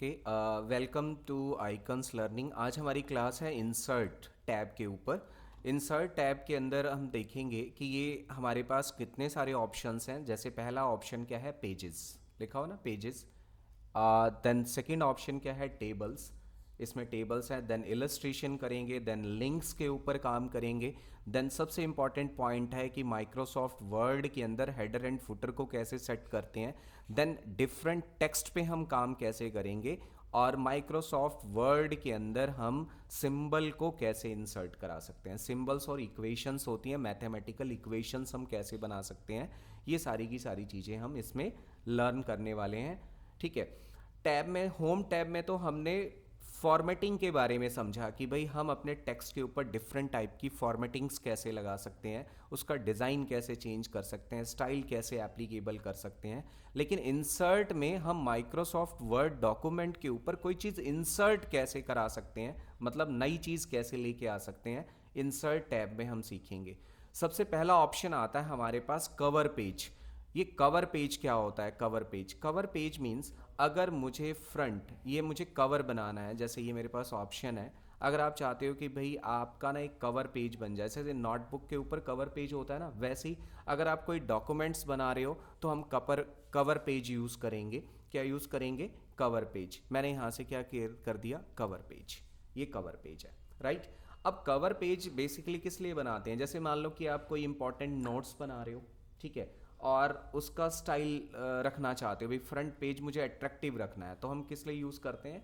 Okay, welcome to icons learning. आज हमारी class है इंसर्ट टैब के ऊपर। इंसर्ट टैब के अंदर हम देखेंगे कि ये हमारे पास कितने सारे ऑप्शंस हैं। जैसे पहला ऑप्शन क्या है, पेजेस, लिखा हो ना पेजेस। देन सेकंड ऑप्शन क्या है, टेबल्स, इसमें टेबल्स हैं। देन इलस्ट्रेशन करेंगे, देन लिंक्स के ऊपर काम करेंगे। देन सबसे इंपॉर्टेंट पॉइंट है कि माइक्रोसॉफ्ट वर्ड के अंदर हेडर एंड फुटर को कैसे सेट करते हैं। देन डिफरेंट टेक्स्ट पे हम काम कैसे करेंगे, और माइक्रोसॉफ्ट वर्ड के अंदर हम सिंबल को कैसे इंसर्ट करा सकते हैं। सिंबल्स और इक्वेशंस होती हैं, मैथमेटिकल इक्वेशंस हम कैसे बना सकते हैं। ये सारी की सारी चीज़ें हम इसमें लर्न करने वाले हैं। ठीक है। टैब में, होम टैब में तो हमने फॉर्मेटिंग के बारे में समझा कि भाई हम अपने टेक्स्ट के ऊपर डिफरेंट टाइप की फॉर्मेटिंग्स कैसे लगा सकते हैं, उसका डिज़ाइन कैसे चेंज कर सकते हैं, स्टाइल कैसे एप्लीकेबल कर सकते हैं। लेकिन इंसर्ट में हम माइक्रोसॉफ्ट वर्ड डॉक्यूमेंट के ऊपर कोई चीज़ इंसर्ट कैसे करा सकते हैं, मतलब नई चीज़ कैसे लेके आ सकते हैं, इंसर्ट टैब में हम सीखेंगे। सबसे पहला ऑप्शन आता है हमारे पास कवर पेज। ये कवर पेज क्या होता है? Cover page, cover page means अगर मुझे फ्रंट, ये मुझे कवर बनाना है, जैसे ये मेरे पास ऑप्शन है। अगर आप चाहते हो कि भाई आपका ना एक कवर पेज बन जाए, जैसे नोटबुक के ऊपर कवर पेज होता है ना, वैसे ही अगर आप कोई डॉक्यूमेंट्स बना रहे हो तो हम कवर पेज यूज़ करेंगे। क्या यूज़ करेंगे? Cover page. मैंने यहाँ से क्या कर दिया, कवर पेज। ये कवर पेज है, राइट। अब कवर पेज बेसिकली किस लिए बनाते हैं? जैसे मान लो कि आप कोई इंपॉर्टेंट नोट्स बना रहे हो, ठीक है, और उसका स्टाइल रखना चाहते हो, भाई फ्रंट पेज मुझे अट्रैक्टिव रखना है, तो हम किस लिए यूज़ करते हैं?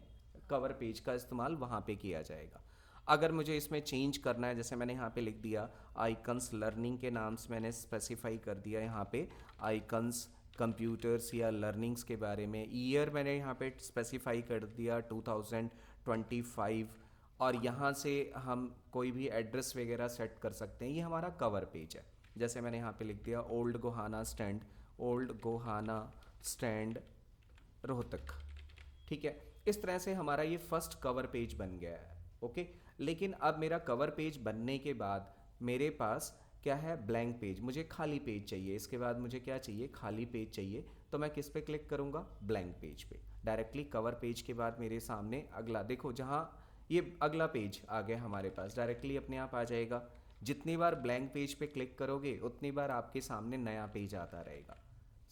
कवर पेज का इस्तेमाल वहाँ पे किया जाएगा। अगर मुझे इसमें चेंज करना है, जैसे मैंने यहाँ पे लिख दिया आइकन्स लर्निंग के नाम से मैंने स्पेसिफाई कर दिया यहाँ पे आइकन्स कंप्यूटर्स या लर्निंग्स के बारे में। ईयर मैंने यहाँ पे स्पेसिफाई कर दिया 2025, और यहाँ से हम कोई भी एड्रेस वगैरह सेट कर सकते हैं। ये हमारा कवर पेज है। जैसे मैंने यहाँ पे लिख दिया old Gohana stand, old Gohana stand Rohtak, ठीक है। इस तरह से हमारा ये फर्स्ट कवर पेज बन गया है, ओके। लेकिन अब मेरा कवर पेज बनने के बाद मेरे पास क्या है, ब्लैंक पेज। मुझे खाली पेज चाहिए, इसके बाद मुझे क्या चाहिए, खाली पेज चाहिए। तो मैं किस पे क्लिक करूँगा? ब्लैंक पेज पे। डायरेक्टली कवर पेज के बाद मेरे सामने अगला, देखो जहाँ ये अगला पेज आ गया हमारे पास, डायरेक्टली अपने आप आ जाएगा। जितनी बार ब्लैंक पेज पे क्लिक करोगे उतनी बार आपके सामने नया पेज आता रहेगा।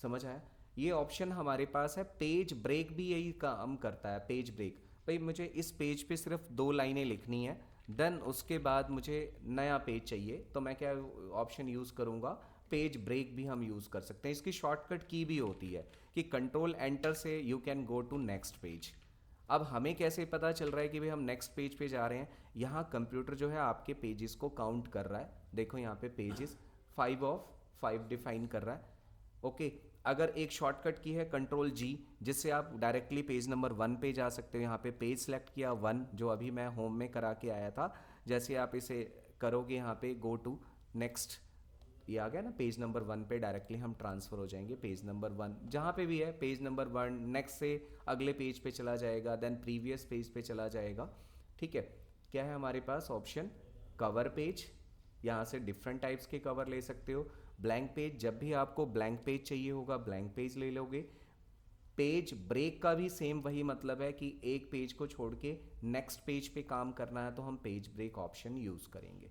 समझ आया? ये ऑप्शन हमारे पास है। पेज ब्रेक भी यही काम करता है, पेज ब्रेक। भाई मुझे इस पेज पे सिर्फ 2 लाइनें लिखनी है, देन उसके बाद मुझे नया पेज चाहिए, तो मैं क्या ऑप्शन यूज़ करूँगा? पेज ब्रेक भी हम यूज़ कर सकते हैं। इसकी शॉर्टकट की भी होती है कि कंट्रोल एंटर से you can go to next page. अब हमें कैसे पता चल रहा है कि भाई हम नेक्स्ट पेज पे जा रहे हैं? यहाँ कंप्यूटर जो है आपके पेजेस को काउंट कर रहा है। देखो यहाँ पे पेजेस 5 डिफाइन कर रहा है, ओके। अगर एक शॉर्टकट की है कंट्रोल जी, जिससे आप डायरेक्टली पेज नंबर 1 पे जा सकते हो। यहाँ पे पेज सेलेक्ट किया 1, जो अभी मैं होम में करा के आया था। जैसे आप इसे करोगे यहाँ पे गो टू नेक्स्ट, ये आ गया ना, पेज नंबर 1 पे डायरेक्टली हम ट्रांसफ़र हो जाएंगे। पेज नंबर 1 जहाँ पे भी है, पेज नंबर 1 नेक्स्ट से अगले पेज पे चला जाएगा, देन प्रीवियस पेज पे चला जाएगा, ठीक है। क्या है हमारे पास ऑप्शन? Cover page. यहाँ से डिफरेंट टाइप्स के कवर ले सकते हो। ब्लैंक पेज, जब भी आपको ब्लैंक पेज चाहिए होगा ब्लैंक पेज ले लोगे। पेज ब्रेक का भी सेम वही मतलब है कि एक पेज को छोड़ के नेक्स्ट पेज पे काम करना है, तो हम पेज ब्रेक ऑप्शन यूज़ करेंगे।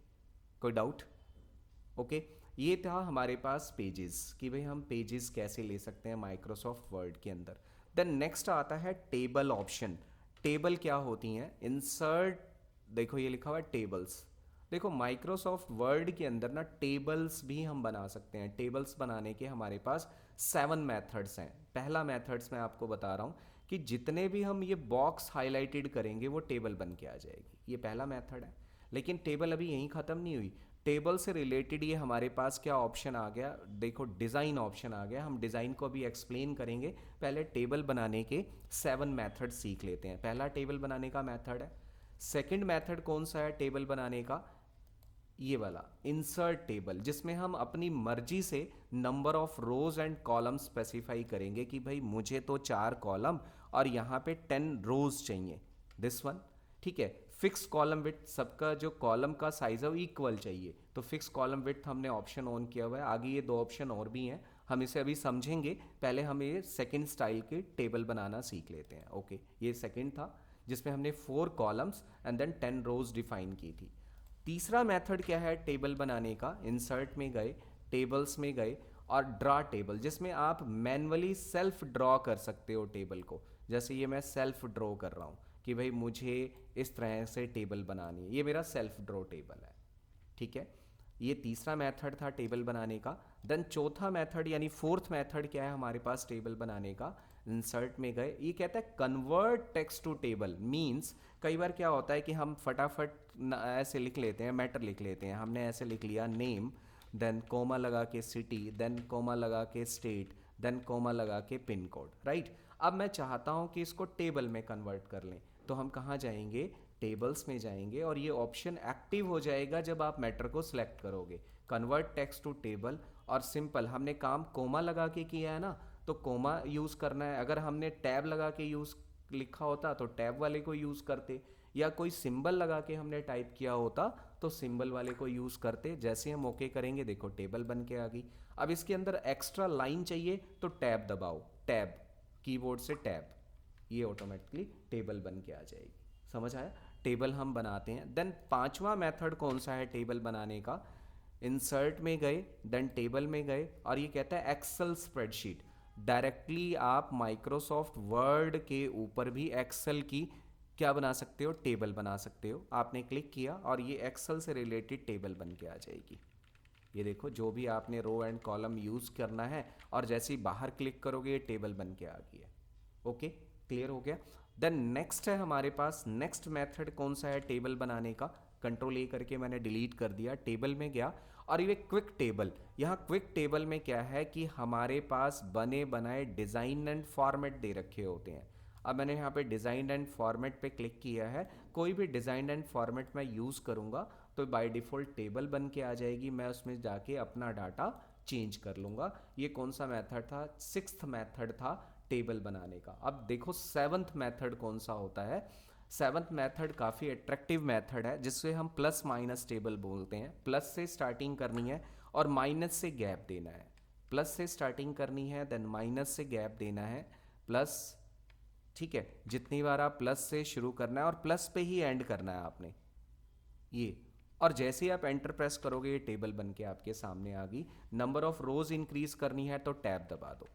कोई डाउट? ओके। ये था हमारे पास पेजेस, कि भाई हम पेजेस कैसे ले सकते हैं माइक्रोसॉफ्ट वर्ड के अंदर। देन नेक्स्ट आता है टेबल ऑप्शन। टेबल क्या होती हैं? इंसर्ट, देखो ये लिखा हुआ है टेबल्स। देखो माइक्रोसॉफ्ट वर्ड के अंदर ना टेबल्स भी हम बना सकते हैं। टेबल्स बनाने के हमारे पास 7 मेथड्स हैं। पहला मेथड्स मैं आपको बता रहा हूँ कि जितने भी हम ये बॉक्स हाईलाइटेड करेंगे वो टेबल बन के आ जाएगी। ये पहला मेथड है। लेकिन टेबल अभी यहीं ख़त्म नहीं हुई। टेबल से रिलेटेड ये हमारे पास क्या ऑप्शन आ गया, देखो डिज़ाइन ऑप्शन आ गया। हम डिज़ाइन को भी एक्सप्लेन करेंगे। पहले टेबल बनाने के 7 मेथड सीख लेते हैं। पहला टेबल बनाने का मेथड है। सेकंड मेथड कौन सा है टेबल बनाने का? ये वाला इंसर्ट टेबल, जिसमें हम अपनी मर्जी से number of rose and column specify करेंगे कि भाई मुझे तो 4 कॉलम और यहाँ पे 10 रोज चाहिए, दिस वन, ठीक है। फिक्स कॉलम विड्थ, सबका जो कॉलम का साइज है वो इक्वल चाहिए, तो फिक्स कॉलम विड्थ हमने ऑप्शन ऑन किया हुआ है। आगे ये 2 ऑप्शन और भी हैं, हम इसे अभी समझेंगे, पहले हम ये सेकंड स्टाइल के टेबल बनाना सीख लेते हैं। ओके, ये सेकंड था जिसमें हमने 4 columns and then 10 rows define की थी। तीसरा मेथड क्या है टेबल बनाने का, इंसर्ट में गए, टेबल्स में गए और ड्रा टेबल, जिसमें आप मैन्युअली सेल्फ ड्रॉ कर सकते हो टेबल को। जैसे ये मैं सेल्फ ड्रॉ कर रहा हूँ कि भाई मुझे इस तरह से टेबल बनानी है, ये मेरा सेल्फ ड्रॉ टेबल है। ठीक है, ये तीसरा मेथड था टेबल बनाने का। देन चौथा मेथड यानी फोर्थ मेथड क्या है हमारे पास टेबल बनाने का, इंसर्ट में गए, ये कहता है convert text to table. Means कई बार क्या होता है कि हम फटाफट ऐसे लिख लेते हैं, मैटर लिख लेते हैं, हमने ऐसे लिख लिया नेम, देन कोमा लगा के सिटी, देन कोमा लगा के स्टेट, देन कोमा लगा के पिन कोड, राइट। अब मैं चाहता हूँ कि इसको टेबल में कन्वर्ट कर लें, तो हम कहाँ जाएंगे, टेबल्स में जाएंगे और ये ऑप्शन एक्टिव हो जाएगा जब आप मैटर को सिलेक्ट करोगे, कन्वर्ट टेक्स्ट टू टेबल। और सिंपल हमने काम कोमा लगा के किया है ना, तो कोमा यूज़ करना है। अगर हमने टैब लगा के यूज़ लिखा होता तो टैब वाले को यूज़ करते, या कोई सिंबल लगा के हमने टाइप किया होता तो सिंबल वाले को यूज़ करते। जैसे हम ओके करेंगे देखो टेबल बन के आ गई। अब इसके अंदर एक्स्ट्रा लाइन चाहिए तो टैब दबाओ, टैब कीबोर्ड से टैब, ये ऑटोमेटिकली टेबल बन के आ जाएगी। समझ आया, टेबल हम बनाते हैं। देन पांचवा मेथड कौन सा है टेबल बनाने का, इंसर्ट में गए, देन टेबल में गए और ये कहता है एक्सेल स्प्रेडशीट। डायरेक्टली आप माइक्रोसॉफ्ट वर्ड के ऊपर भी एक्सेल की क्या बना सकते हो, टेबल बना सकते हो। आपने क्लिक किया और ये एक्सेल से रिलेटेड टेबल बन के आ जाएगी। ये देखो जो भी आपने रो एंड कॉलम यूज़ करना है और जैसे ही बाहर क्लिक करोगे ये टेबल बन के आ गई है। ओके, क्लियर हो गया। देन नेक्स्ट है हमारे पास, नेक्स्ट मेथड कौन सा है टेबल बनाने का, कंट्रोल ए करके मैंने डिलीट कर दिया, टेबल में गया और ये क्विक टेबल। यहाँ क्विक टेबल में क्या है कि हमारे पास बने बनाए डिज़ाइन एंड फॉर्मेट दे रखे होते हैं। अब मैंने यहाँ पे डिज़ाइन एंड फॉर्मेट पे क्लिक किया है, कोई भी डिज़ाइन एंड फॉर्मेट मैं यूज़ करूँगा तो बाय डिफ़ॉल्ट टेबल बन के आ जाएगी, मैं उसमें जाके अपना डाटा चेंज कर लूँगा। ये कौन सा मेथड था, सिक्स्थ मेथड था टेबल बनाने का। अब देखो सेवन्थ मेथड कौन सा होता है। सेवन्थ मेथड काफ़ी अट्रैक्टिव मेथड है जिससे हम प्लस माइनस टेबल बोलते हैं। प्लस से स्टार्टिंग करनी है और माइनस से गैप देना है, प्लस से स्टार्टिंग करनी है देन माइनस से गैप देना है, प्लस, ठीक है, जितनी बार आप प्लस से शुरू करना है और प्लस पे ही एंड करना है आपने ये। और जैसे ही आप एंटर प्रेस करोगे ये टेबल बन के आपके सामने आ गई। नंबर ऑफ रोज इंक्रीज करनी है तो टैब दबा दो।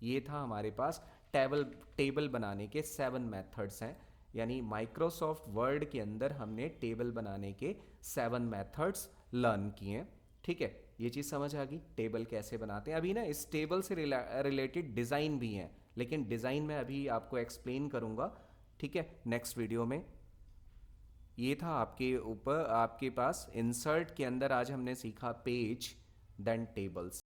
ये था हमारे पास टेबल बनाने के 7 मेथड्स हैं, यानी माइक्रोसॉफ्ट वर्ड के अंदर हमने टेबल बनाने के 7 मेथड्स लर्न किए हैं। ठीक है, ये चीज़ समझ आ गई टेबल कैसे बनाते हैं। अभी ना इस टेबल से रिलेटेड डिज़ाइन भी हैं, लेकिन डिज़ाइन मैं अभी आपको एक्सप्लेन करूँगा, ठीक है, नेक्स्ट वीडियो में। ये था आपके ऊपर आपके पास इंसर्ट के अंदर आज हमने सीखा पेज देन टेबल्स।